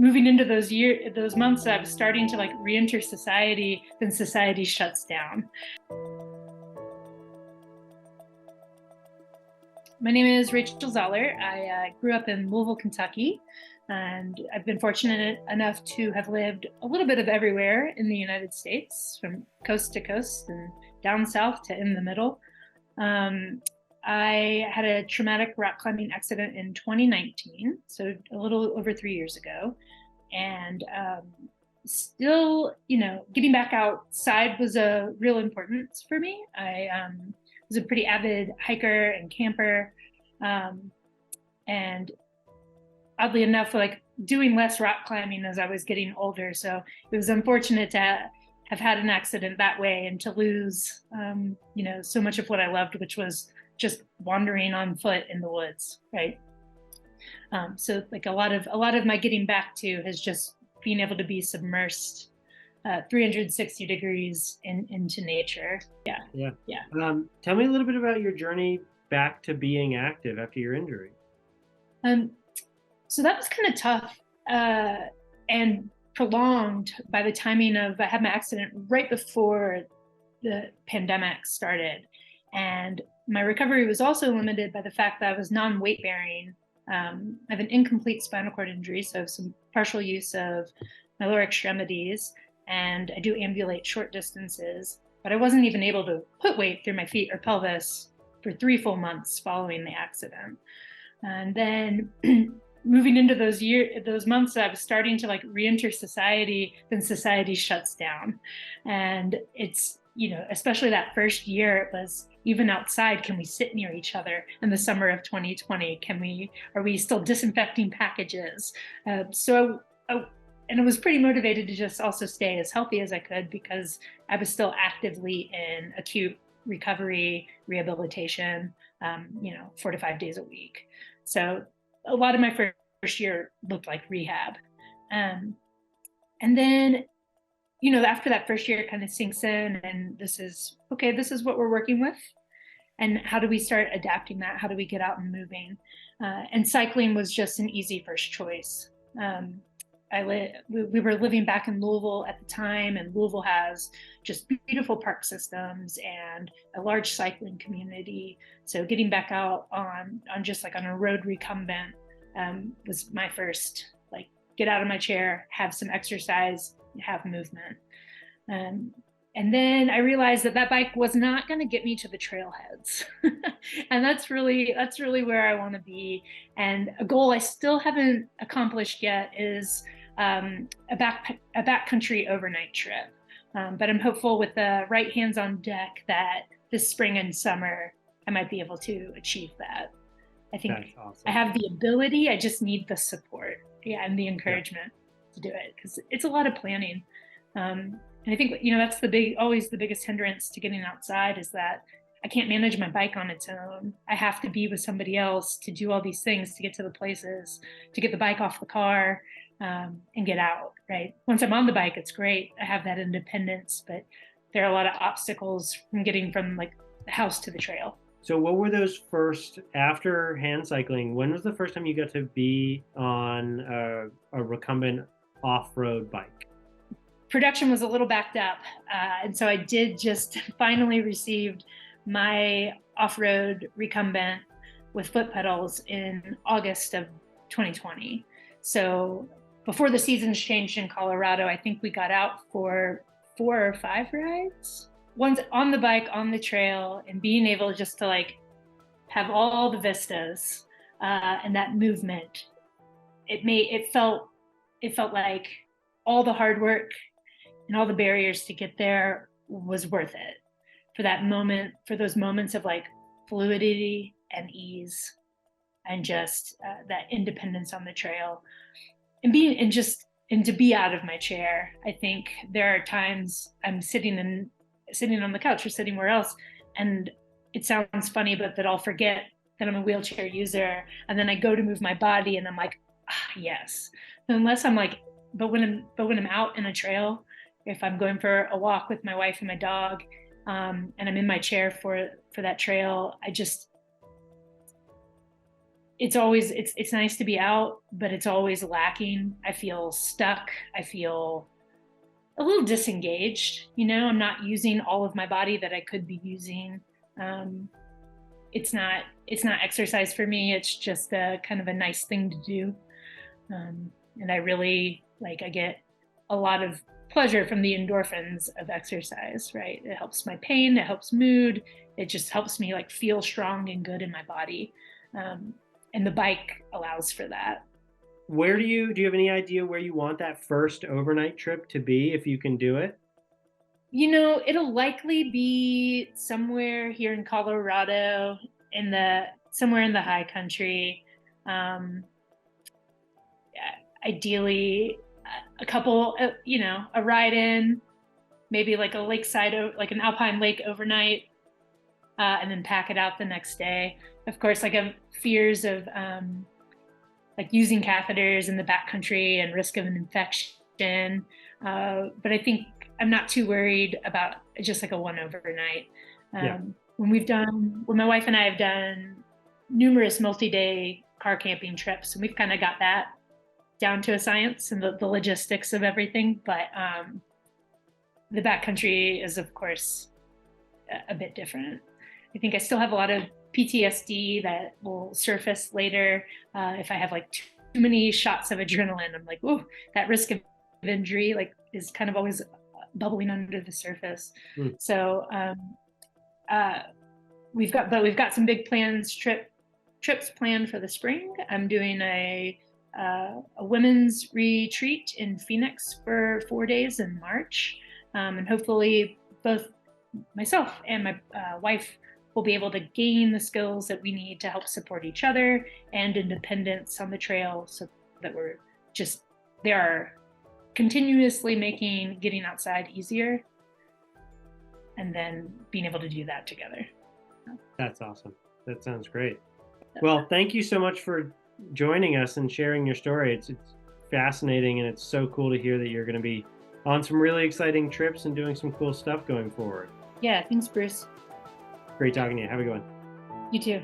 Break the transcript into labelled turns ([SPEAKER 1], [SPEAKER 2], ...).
[SPEAKER 1] moving into those months, I was starting to like re-enter society, then society shuts down. My name is Rachel Zoller. I grew up in Louisville, Kentucky, and I've been fortunate enough to have lived a little bit of everywhere in the United States, from coast to coast and down south to in the middle. I had a traumatic rock climbing accident in 2019, so a little over 3 years ago. And still, getting back outside was a real importance for me. I was a pretty avid hiker and camper. And oddly enough, like doing less rock climbing as I was getting older. So it was unfortunate to have had an accident that way and to lose, so much of what I loved, which was just wandering on foot in the woods, right? So like a lot of my getting back to has just been able to be submersed 360 degrees into nature. Yeah.
[SPEAKER 2] Tell me a little bit about your journey back to being active after your injury.
[SPEAKER 1] So that was kind of tough and prolonged by the timing of, I had my accident right before the pandemic started. And my recovery was also limited by the fact that I was non-weight bearing. I have an incomplete spinal cord injury, so I have some partial use of my lower extremities, and I do ambulate short distances, but I wasn't even able to put weight through my feet or pelvis for 3 full months following the accident. And then moving into those months, I was starting to like re-enter society, then society shuts down. And it's, especially that first year, it was even outside, can we sit near each other in the summer of 2020? Are we still disinfecting packages? And I was pretty motivated to just also stay as healthy as I could because I was still actively in acute recovery, rehabilitation, 4 to 5 days a week. So a lot of my first year looked like rehab. And then, after that first year, it kind of sinks in, and this is what we're working with. And how do we start adapting that? How do we get out and moving? And cycling was just an easy first choice. We were living back in Louisville at the time, and Louisville has just beautiful park systems and a large cycling community. So getting back out on just like on a road recumbent was my first, like, get out of my chair, have some exercise, have movement. And then I realized that bike was not going to get me to the trailheads. And that's really where I want to be. And a goal I still haven't accomplished yet is a backcountry overnight trip. But I'm hopeful with the right hands on deck that this spring and summer, I might be able to achieve that. I think that's awesome. I have the ability, I just need the support, and the encouragement to do it, because it's a lot of planning. And I think, that's always the biggest hindrance to getting outside, is that I can't manage my bike on its own. I have to be with somebody else to do all these things, to get to the places, to get the bike off the car, and get out, right? Once I'm on the bike, it's great. I have that independence, but there are a lot of obstacles from getting from like the house to the trail.
[SPEAKER 2] So what were those first, after hand cycling, when was the first time you got to be on a recumbent off-road bike?
[SPEAKER 1] Production was a little backed up. And so I did just finally received my off-road recumbent with foot pedals in August of 2020. So before the seasons changed in Colorado, I think we got out for 4 or 5 rides. Once on the bike, on the trail, and being able just to like have all the vistas and that movement, it felt like all the hard work and all the barriers to get there was worth it for that moment, for those moments of like fluidity and ease and just that independence on the trail and to be out of my chair. I think there are times I'm sitting on the couch or sitting where else, and it sounds funny, but that I'll forget that I'm a wheelchair user, and then I go to move my body and I'm like, yes. Unless I'm like, but when I'm out in a trail, if I'm going for a walk with my wife and my dog, and I'm in my chair for that trail, it's nice to be out, but it's always lacking. I feel stuck. I feel a little disengaged. I'm not using all of my body that I could be using. Um, it's not exercise for me. It's just a kind of a nice thing to do. And I really I get a lot of pleasure from the endorphins of exercise, right? It helps my pain, it helps mood, it just helps me feel strong and good in my body. Um, and the bike allows for that.
[SPEAKER 2] Where do you have any idea where you want that first overnight trip to be if you can do it?
[SPEAKER 1] It'll likely be somewhere here in Colorado, somewhere in the high country. Um, Ideally, a couple, a ride in, maybe like a lakeside, like an alpine lake overnight, and then pack it out the next day. Of course, I have fears of using catheters in the backcountry and risk of an infection. But I think I'm not too worried about just a one overnight.
[SPEAKER 2] Yeah.
[SPEAKER 1] When my wife and I have done numerous multi-day car camping trips, and we've kind of got that down to a science and the logistics of everything. But the backcountry is, of course, a bit different. I think I still have a lot of PTSD that will surface later if I have too many shots of adrenaline. I'm oh, that risk of injury is kind of always bubbling under the surface. So we've got some big trips planned for the spring. I'm doing a women's retreat in Phoenix for 4 days in March. And hopefully both myself and my wife will be able to gain the skills that we need to help support each other and independence on the trail, so that they are continuously making getting outside easier, and then being able to do that together.
[SPEAKER 2] That's awesome. That sounds great. Well, thank you so much for joining us and sharing your story. It's fascinating, and it's so cool to hear that you're going to be on some really exciting trips and doing some cool stuff going forward.
[SPEAKER 1] Yeah, thanks, Bruce.
[SPEAKER 2] Great talking to you. Have a good one.
[SPEAKER 1] You too.